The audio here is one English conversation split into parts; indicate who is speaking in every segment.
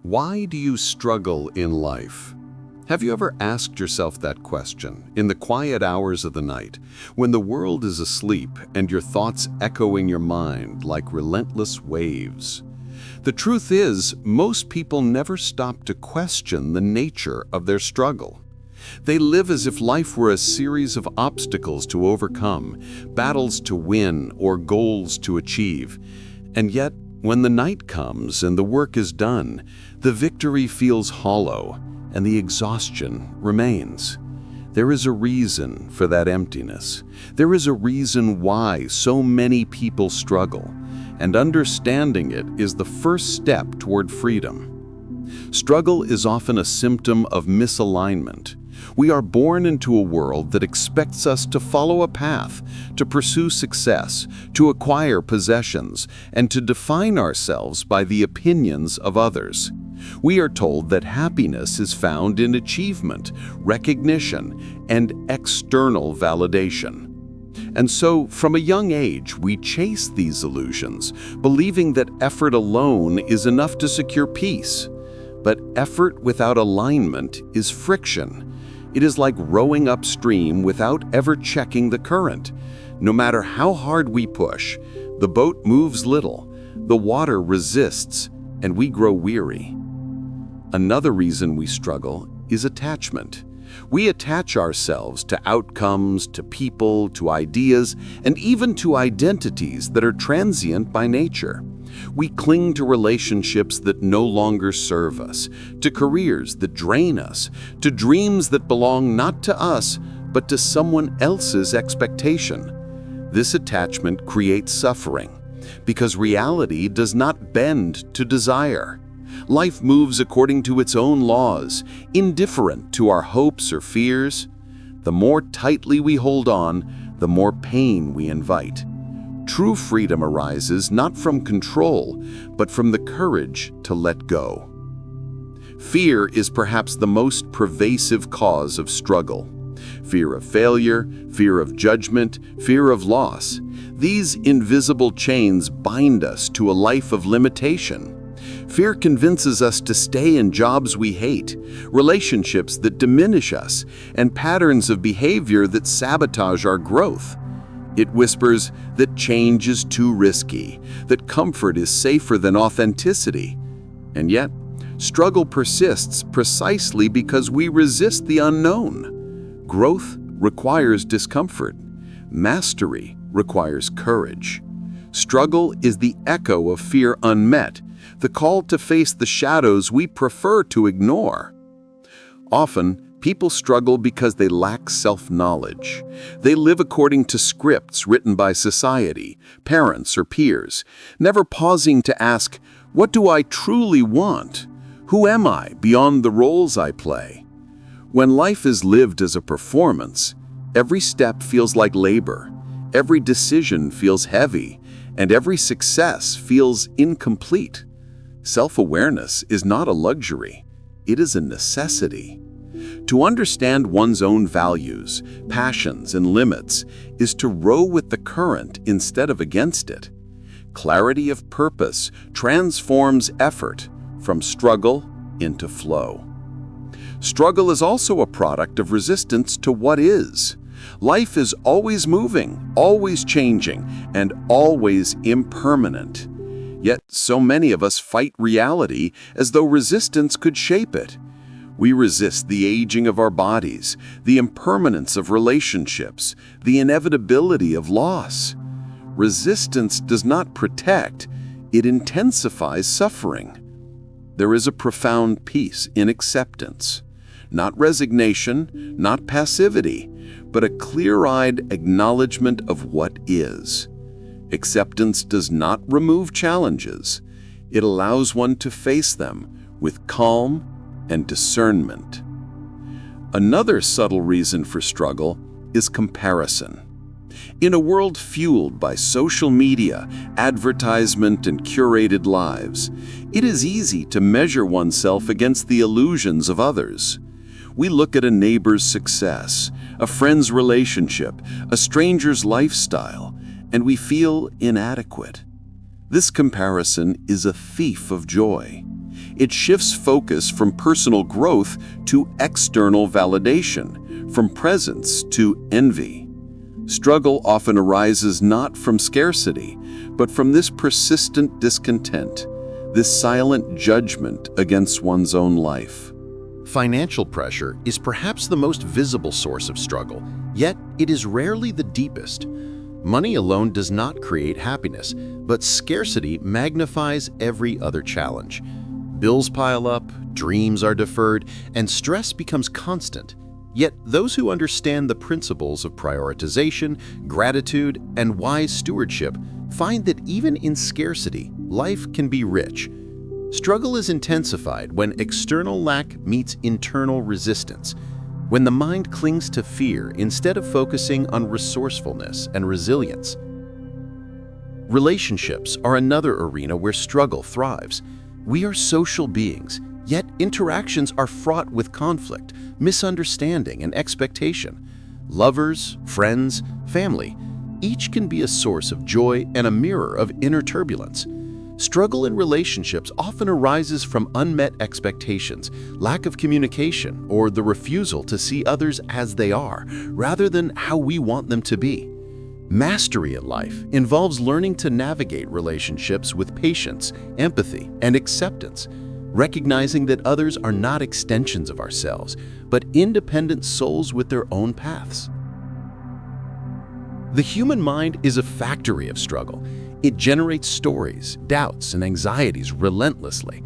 Speaker 1: Why do you struggle in life? Have you ever asked yourself that question in the quiet hours of the night, when the world is asleep and your thoughts echoing your mind like relentless waves? The truth is, most people never stop to question the nature of their struggle. They live as if life were a series of obstacles to overcome, battles to win, or goals to achieve. And yet, when the night comes and the work is done, the victory feels hollow and the exhaustion remains. There is a reason for that emptiness. There is a reason why so many people struggle, and understanding it is the first step toward freedom. Struggle is often a symptom of misalignment. We are born into a world that expects us to follow a path, to pursue success, to acquire possessions, and to define ourselves by the opinions of others. We are told that happiness is found in achievement, recognition, and external validation. And so, from a young age, we chase these illusions, believing that effort alone is enough to secure peace. But effort without alignment is friction. It is like rowing upstream without ever checking the current. No matter how hard we push, the boat moves little, the water resists, and we grow weary. Another reason we struggle is attachment. We attach ourselves to outcomes, to people, to ideas, and even to identities that are transient by nature. We cling to relationships that no longer serve us, to careers that drain us, to dreams that belong not to us, but to someone else's expectation. This attachment creates suffering, because reality does not bend to desire. Life moves according to its own laws, indifferent to our hopes or fears. The more tightly we hold on, the more pain we invite. True freedom arises not from control, but from the courage to let go. Fear is perhaps the most pervasive cause of struggle. Fear of failure, fear of judgment, fear of loss. These invisible chains bind us to a life of limitation. Fear convinces us to stay in jobs we hate, relationships that diminish us, and patterns of behavior that sabotage our growth. It whispers that change is too risky, that comfort is safer than authenticity. And yet, struggle persists precisely because we resist the unknown. Growth requires discomfort. Mastery requires courage. Struggle is the echo of fear unmet, the call to face the shadows we prefer to ignore. Often, people struggle because they lack self-knowledge. They live according to scripts written by society, parents, or peers, never pausing to ask, what do I truly want? Who am I beyond the roles I play? When life is lived as a performance, every step feels like labor, every decision feels heavy, and every success feels incomplete. Self-awareness is not a luxury, it is a necessity. To understand one's own values, passions, and limits is to row with the current instead of against it. Clarity of purpose transforms effort from struggle into flow. Struggle is also a product of resistance to what is. Life is always moving, always changing, and always impermanent. Yet so many of us fight reality as though resistance could shape it. We resist the aging of our bodies, the impermanence of relationships, the inevitability of loss. Resistance does not protect, it intensifies suffering. There is a profound peace in acceptance. Not resignation, not passivity, but a clear-eyed acknowledgement of what is. Acceptance does not remove challenges. It allows one to face them with calm and discernment. Another subtle reason for struggle is comparison. In a world fueled by social media, advertisement, and curated lives, it is easy to measure oneself against the illusions of others. We look at a neighbor's success, a friend's relationship, a stranger's lifestyle, and we feel inadequate. This comparison is a thief of joy. It shifts focus from personal growth to external validation, from presence to envy. Struggle often arises not from scarcity, but from this persistent discontent, this silent judgment against one's own life.
Speaker 2: Financial pressure is perhaps the most visible source of struggle, yet it is rarely the deepest. Money alone does not create happiness, but scarcity magnifies every other challenge. Bills pile up, dreams are deferred, and stress becomes constant. Yet those who understand the principles of prioritization, gratitude, and wise stewardship find that even in scarcity, life can be rich. Struggle is intensified when external lack meets internal resistance, when the mind clings to fear instead of focusing on resourcefulness and resilience. Relationships are another arena where struggle thrives. We are social beings, yet interactions are fraught with conflict, misunderstanding, and expectation. Lovers, friends, family, each can be a source of joy and a mirror of inner turbulence. Struggle in relationships often arises from unmet expectations, lack of communication, or the refusal to see others as they are, rather than how we want them to be. Mastery in life involves learning to navigate relationships with patience, empathy, and acceptance, recognizing that others are not extensions of ourselves, but independent souls with their own paths. The human mind is a factory of struggle. It generates stories, doubts, and anxieties relentlessly.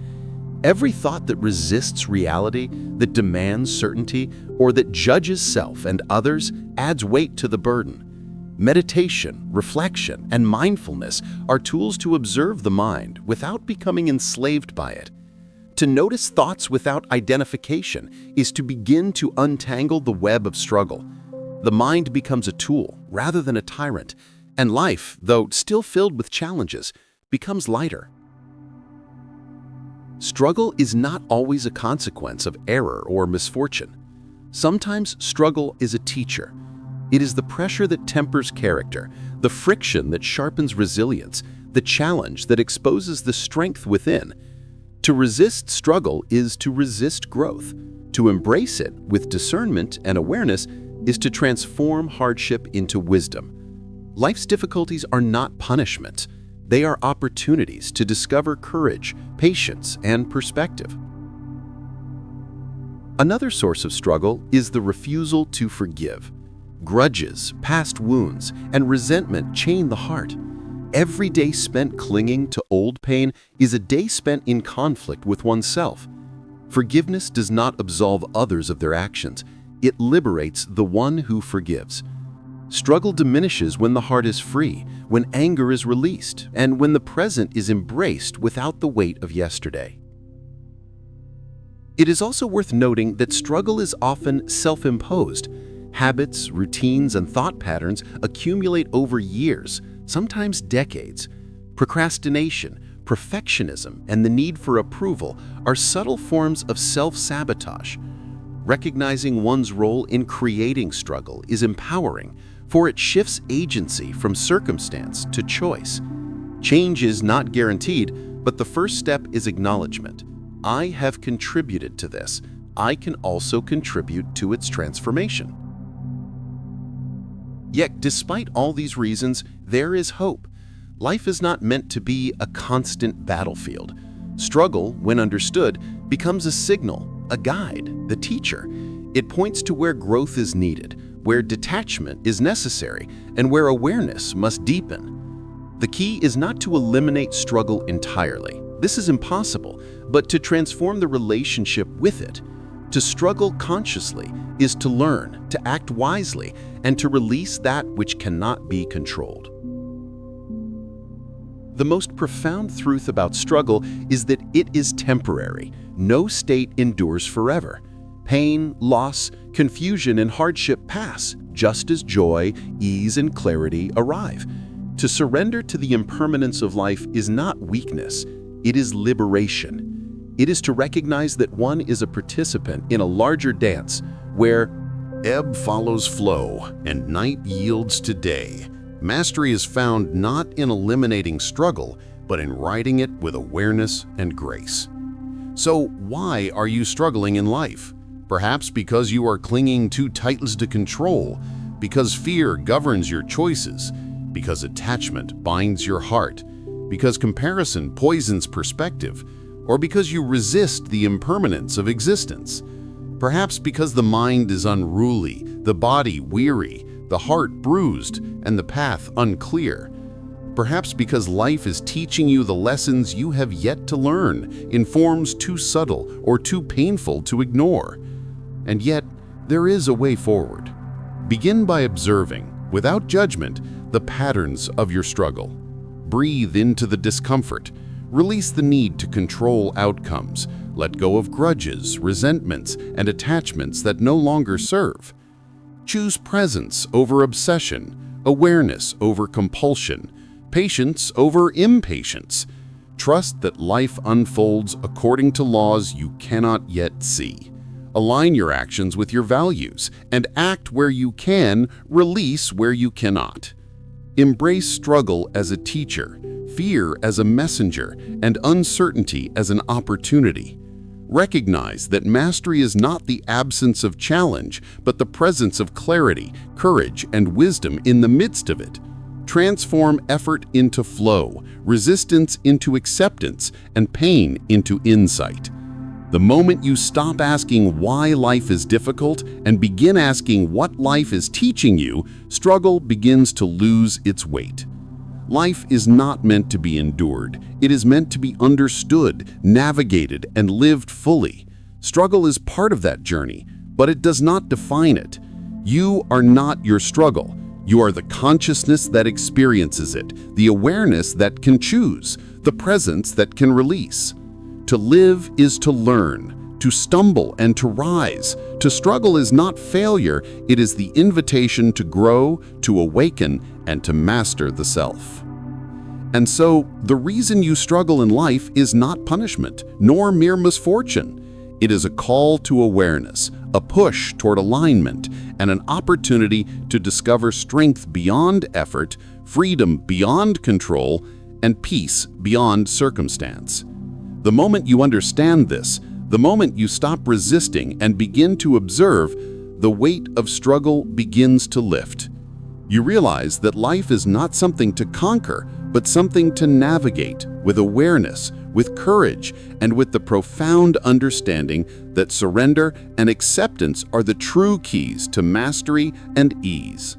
Speaker 2: Every thought that resists reality, that demands certainty, or that judges self and others adds weight to the burden. Meditation, reflection, and mindfulness are tools to observe the mind without becoming enslaved by it. To notice thoughts without identification is to begin to untangle the web of struggle. The mind becomes a tool rather than a tyrant, and life, though still filled with challenges, becomes lighter. Struggle is not always a consequence of error or misfortune. Sometimes struggle is a teacher. It is the pressure that tempers character, the friction that sharpens resilience, the challenge that exposes the strength within. To resist struggle is to resist growth. To embrace it with discernment and awareness is to transform hardship into wisdom. Life's difficulties are not punishment. They are opportunities to discover courage, patience, and perspective. Another source of struggle is the refusal to forgive. Grudges, past wounds, and resentment chain the heart. Every day spent clinging to old pain is a day spent in conflict with oneself. Forgiveness does not absolve others of their actions. It liberates the one who forgives. Struggle diminishes when the heart is free, when anger is released, and when the present is embraced without the weight of yesterday. It is also worth noting that struggle is often self-imposed. Habits, routines, and thought patterns accumulate over years, sometimes decades. Procrastination, perfectionism, and the need for approval are subtle forms of self-sabotage. Recognizing one's role in creating struggle is empowering, for it shifts agency from circumstance to choice. Change is not guaranteed, but the first step is acknowledgement. I have contributed to this. I can also contribute to its transformation. Yet, despite all these reasons, there is hope. Life is not meant to be a constant battlefield. Struggle, when understood, becomes a signal, a guide, the teacher. It points to where growth is needed, where detachment is necessary, and where awareness must deepen. The key is not to eliminate struggle entirely. This is impossible, but to transform the relationship with it. To struggle consciously is to learn, to act wisely, and to release that which cannot be controlled. The most profound truth about struggle is that it is temporary. No state endures forever. Pain, loss, confusion, and hardship pass, just as joy, ease, and clarity arrive. To surrender to the impermanence of life is not weakness, it is liberation. It is to recognize that one is a participant in a larger dance where ebb follows flow and night yields to day. Mastery is found not in eliminating struggle, but in riding it with awareness and grace. So why are you struggling in life? Perhaps because you are clinging too tightly to control, because fear governs your choices, because attachment binds your heart, because comparison poisons perspective, or because you resist the impermanence of existence. Perhaps because the mind is unruly, the body weary, the heart bruised, and the path unclear. Perhaps because life is teaching you the lessons you have yet to learn in forms too subtle or too painful to ignore. And yet, there is a way forward. Begin by observing, without judgment, the patterns of your struggle. Breathe into the discomfort. Release the need to control outcomes. Let go of grudges, resentments, and attachments that no longer serve. Choose presence over obsession, awareness over compulsion, patience over impatience. Trust that life unfolds according to laws you cannot yet see. Align your actions with your values and act where you can, release where you cannot. Embrace struggle as a teacher, fear as a messenger, and uncertainty as an opportunity. Recognize that mastery is not the absence of challenge, but the presence of clarity, courage, and wisdom in the midst of it. Transform effort into flow, resistance into acceptance, and pain into insight. The moment you stop asking why life is difficult and begin asking what life is teaching you, struggle begins to lose its weight. Life is not meant to be endured. It is meant to be understood, navigated, and lived fully. Struggle is part of that journey, but it does not define it. You are not your struggle. You are the consciousness that experiences it, the awareness that can choose, the presence that can release. To live is to learn, to stumble and to rise. To struggle is not failure, it is the invitation to grow, to awaken, and to master the self. And so, the reason you struggle in life is not punishment, nor mere misfortune. It is a call to awareness, a push toward alignment, and an opportunity to discover strength beyond effort, freedom beyond control, and peace beyond circumstance. The moment you understand this, the moment you stop resisting and begin to observe, the weight of struggle begins to lift. You realize that life is not something to conquer, but something to navigate with awareness, with courage, and with the profound understanding that surrender and acceptance are the true keys to mastery and ease.